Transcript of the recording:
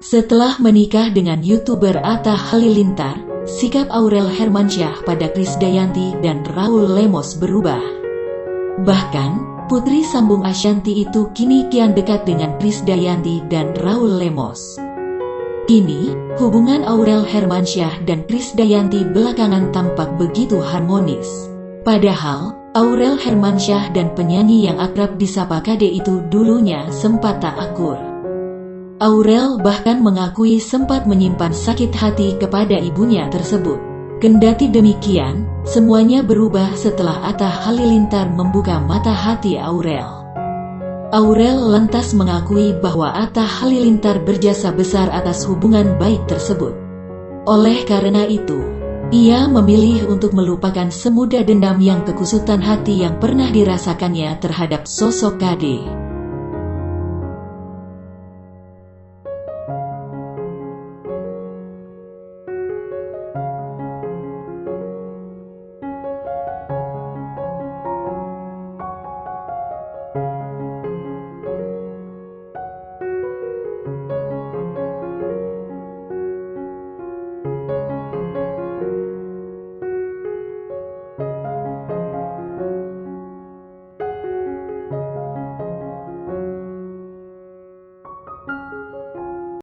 Setelah menikah dengan YouTuber Atta Halilintar, sikap Aurel Hermansyah pada Krisdayanti dan Raul Lemos berubah. Bahkan, putri sambung Ashanty itu kini kian dekat dengan Krisdayanti dan Raul Lemos. Kini, hubungan Aurel Hermansyah dan Krisdayanti belakangan tampak begitu harmonis. Padahal, Aurel Hermansyah dan penyanyi yang akrab disapa Kade itu dulunya sempat tak akur. Aurel bahkan mengakui sempat menyimpan sakit hati kepada ibunya tersebut. Kendati demikian, semuanya berubah setelah Atta Halilintar membuka mata hati Aurel. Aurel lantas mengakui bahwa Atta Halilintar berjasa besar atas hubungan baik tersebut. Oleh karena itu, ia memilih untuk melupakan semudah dendam yang kekusutan hati yang pernah dirasakannya terhadap sosok Kade.